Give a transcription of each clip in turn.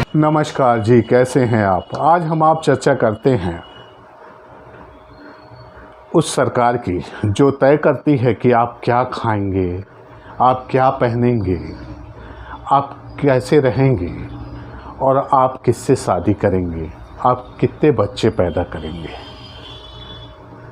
नमस्कार जी, कैसे हैं आप। आज हम चर्चा करते हैं उस सरकार की जो तय करती है कि आप क्या खाएंगे, आप क्या पहनेंगे, आप कैसे रहेंगे और आप किससे शादी करेंगे, आप कितने बच्चे पैदा करेंगे।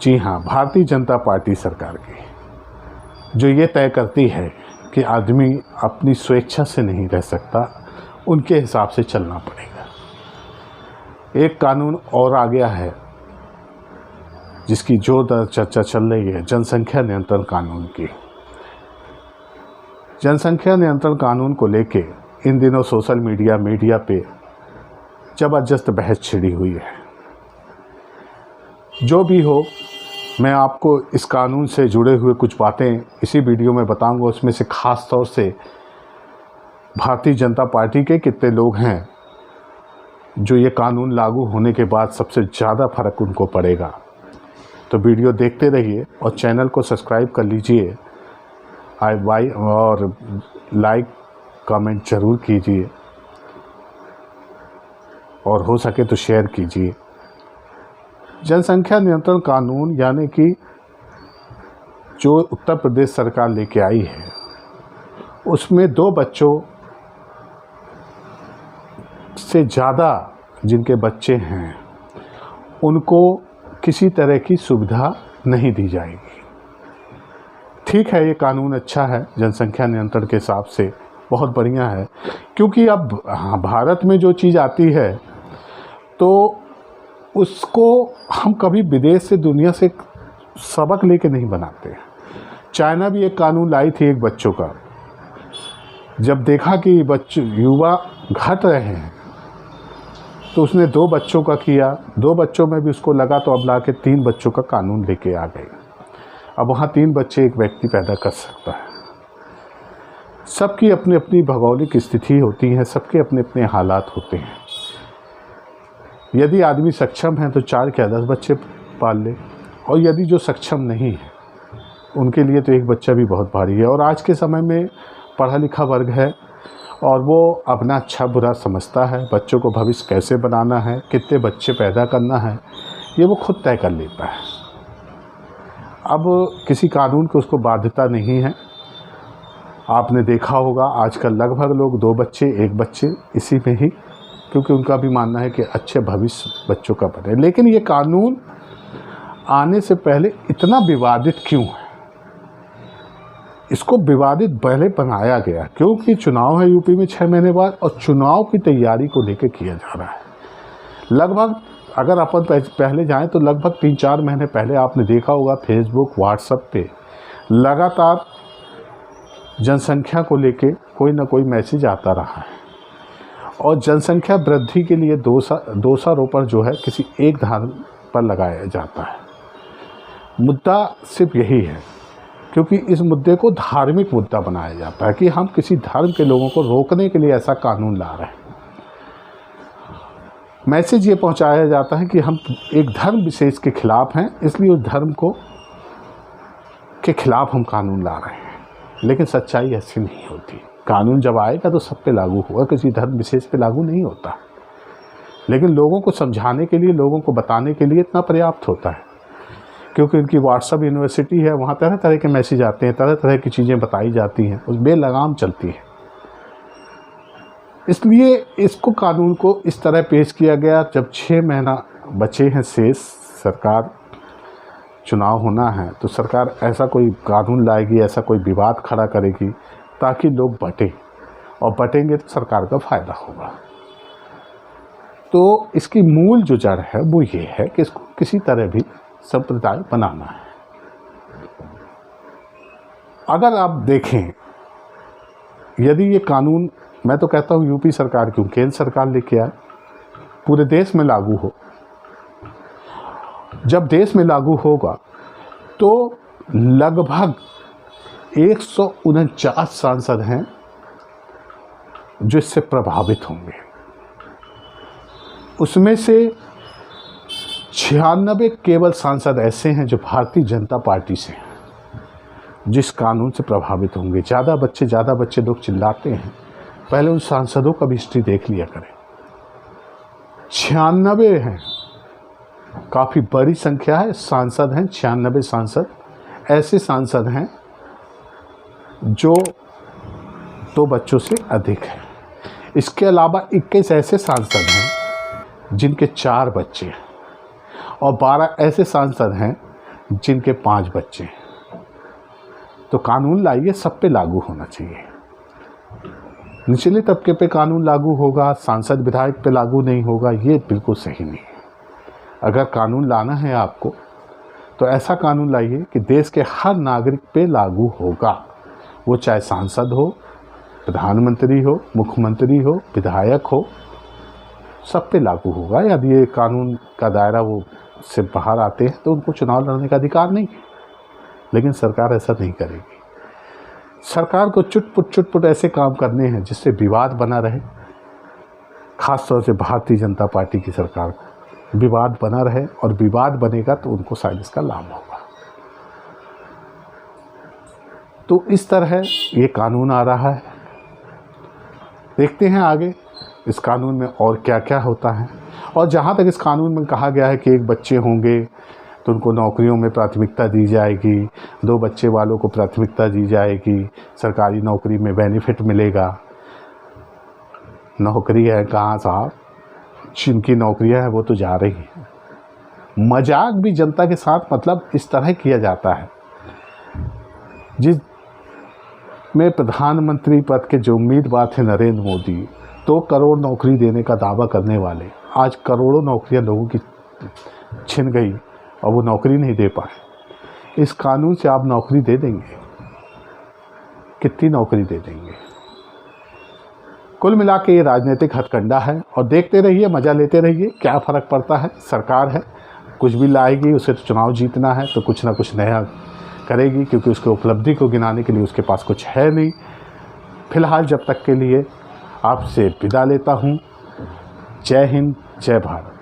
जी हाँ, भारतीय जनता पार्टी सरकार की जो ये तय करती है कि आदमी अपनी स्वेच्छा से नहीं रह सकता, उनके हिसाब से चलना पड़ेगा। एक कानून और आ गया है जिसकी जोरदार चर्चा चल रही है, जनसंख्या नियंत्रण कानून की। जनसंख्या नियंत्रण कानून को लेके इन दिनों सोशल मीडिया पे ज़बरदस्त बहस छिड़ी हुई है। जो भी हो, मैं आपको इस कानून से जुड़े हुए कुछ बातें इसी वीडियो में बताऊंगा। उसमें से ख़ास तौर से भारतीय जनता पार्टी के कितने लोग हैं जो ये कानून लागू होने के बाद सबसे ज़्यादा फ़र्क उनको पड़ेगा। तो वीडियो देखते रहिए और चैनल को सब्सक्राइब कर लीजिए और लाइक कमेंट ज़रूर कीजिए और हो सके तो शेयर कीजिए। जनसंख्या नियंत्रण कानून यानी कि जो उत्तर प्रदेश सरकार लेके आई है, उसमें 2 बच्चों से ज़्यादा जिनके बच्चे हैं उनको किसी तरह की सुविधा नहीं दी जाएगी। ठीक है, ये कानून अच्छा है, जनसंख्या नियंत्रण के हिसाब से बहुत बढ़िया है, क्योंकि अब भारत में जो चीज़ आती है तो उसको हम कभी विदेश से, दुनिया से सबक लेके नहीं बनाते। चाइना भी एक कानून लाई थी एक बच्चों का। जब देखा कि युवा घट रहे हैं तो उसने 2 बच्चों का किया। 2 बच्चों में भी उसको लगा तो अब ला के 3 बच्चों का कानून लेके आ गए। अब वहाँ 3 बच्चे एक व्यक्ति पैदा कर सकता है। सबकी अपनी अपनी भौगोलिक स्थिति होती है, सबके अपने अपने हालात होते हैं। यदि आदमी सक्षम है तो 4 क्या 10 बच्चे पाल ले, और यदि जो सक्षम नहीं है उनके लिए तो 1 बच्चा भी बहुत भारी है। और आज के समय में पढ़ा लिखा वर्ग है और वो अपना अच्छा बुरा समझता है। बच्चों को भविष्य कैसे बनाना है, कितने बच्चे पैदा करना है, ये वो खुद तय कर लेता है। अब किसी कानून की उसको बाध्यता नहीं है। आपने देखा होगा आजकल लगभग लोग 2 बच्चे 1 बच्चे इसी में ही, क्योंकि उनका भी मानना है कि अच्छे भविष्य बच्चों का बने। लेकिन ये कानून आने से पहले इतना विवादित क्यों है? इसको विवादित पहले बनाया गया क्योंकि चुनाव है यूपी में 6 महीने बाद, और चुनाव की तैयारी को लेकर किया जा रहा है। लगभग अगर अपन पहले जाएं तो लगभग 3-4 महीने पहले आपने देखा होगा फेसबुक, व्हाट्सएप पे लगातार जनसंख्या को लेके कोई ना कोई मैसेज आता रहा है। और जनसंख्या वृद्धि के लिए दोषारोपण जो है किसी एक धर्म पर लगाया जाता है। मुद्दा सिर्फ यही है, क्योंकि इस मुद्दे को धार्मिक मुद्दा बनाया जाता है कि हम किसी धर्म के लोगों को रोकने के लिए ऐसा कानून ला रहे हैं। मैसेज ये पहुंचाया जाता है कि हम एक धर्म विशेष के खिलाफ हैं, इसलिए उस धर्म के खिलाफ हम कानून ला रहे हैं। लेकिन सच्चाई ऐसी नहीं होती। कानून जब आएगा तो सब पे लागू होगा, किसी धर्म विशेष पे लागू नहीं होता। लेकिन लोगों को समझाने के लिए, लोगों को बताने के लिए इतना पर्याप्त होता है, क्योंकि उनकी व्हाट्सएप यूनिवर्सिटी है, वहाँ तरह तरह के मैसेज आते हैं, तरह तरह की चीज़ें बताई जाती हैं, उस बेलगाम चलती है। इसलिए इसको कानून को इस तरह पेश किया गया। जब 6 महीना बचे हैं शेष, सरकार चुनाव होना है, तो सरकार ऐसा कोई कानून लाएगी, ऐसा कोई विवाद खड़ा करेगी ताकि लोग बटें, और बटेंगे तो सरकार का फ़ायदा होगा। तो इसकी मूल जो जड़ है वो ये है कि इसको किसी तरह भी संप्रदाय बनाना है। अगर आप देखें, यदि ये कानून, मैं तो कहता हूँ यूपी सरकार क्यों, केंद्र सरकार लेके आए, पूरे देश में लागू हो। जब देश में लागू होगा तो लगभग 149 सांसद हैं जो इससे प्रभावित होंगे। उसमें से 96 केवल सांसद ऐसे हैं जो भारतीय जनता पार्टी से हैं, जिस कानून से प्रभावित होंगे। ज़्यादा बच्चे लोग चिल्लाते हैं, पहले उन सांसदों का भी हिस्ट्री देख लिया करें। 96 हैं, काफ़ी बड़ी संख्या है। सांसद हैं 96 सांसद, ऐसे सांसद हैं जो 2 बच्चों से अधिक हैं। इसके अलावा 21 ऐसे सांसद हैं जिनके 4 बच्चे हैं और 12 ऐसे सांसद हैं जिनके 5 बच्चे हैं। तो कानून लाइए, सब पे लागू होना चाहिए। निचले तबके पे कानून लागू होगा, सांसद विधायक पे लागू नहीं होगा, ये बिल्कुल सही नहीं है। अगर कानून लाना है आपको तो ऐसा कानून लाइए कि देश के हर नागरिक पे लागू होगा, वो चाहे सांसद हो, प्रधानमंत्री हो, मुख्यमंत्री हो, विधायक हो, सब पे लागू होगा। यदि ये कानून का दायरा वो से बाहर आते हैं तो उनको चुनाव लड़ने का अधिकार नहीं है, लेकिन सरकार ऐसा नहीं करेगी। सरकार को चुटपुट ऐसे काम करने हैं जिससे विवाद बना रहे, खास तौर से भारतीय जनता पार्टी की सरकार को विवाद बना रहे, और विवाद बनेगा तो उनको शायद इसका लाभ होगा। तो इस तरह ये कानून आ रहा है, देखते हैं आगे इस कानून में और क्या क्या होता है। और जहाँ तक इस कानून में कहा गया है कि 1 बच्चे होंगे तो उनको नौकरियों में प्राथमिकता दी जाएगी, 2 बच्चे वालों को प्राथमिकता दी जाएगी, सरकारी नौकरी में बेनिफिट मिलेगा। नौकरी है कहाँ साहब, जिनकी नौकरियां हैं वो तो जा रही हैं। मजाक भी जनता के साथ मतलब इस तरह किया जाता है। जिस में प्रधानमंत्री पद के जो उम्मीदवार थे नरेंद्र मोदी, 2 करोड़ नौकरी देने का दावा करने वाले, आज करोड़ों नौकरियां लोगों की छिन गई और वो नौकरी नहीं दे पाए। इस कानून से आप नौकरी दे देंगे? कितनी नौकरी दे देंगे? कुल मिला के ये राजनीतिक हथकंडा है, और देखते रहिए, मज़ा लेते रहिए, क्या फ़र्क पड़ता है। सरकार है, कुछ भी लाएगी, उसे तो चुनाव जीतना है, तो कुछ ना कुछ नया करेगी, क्योंकि उसके उपलब्धि को गिनाने के लिए उसके पास कुछ है नहीं। फिलहाल जब तक के लिए आपसे विदा लेता हूँ। जय हिंद, जय भारत।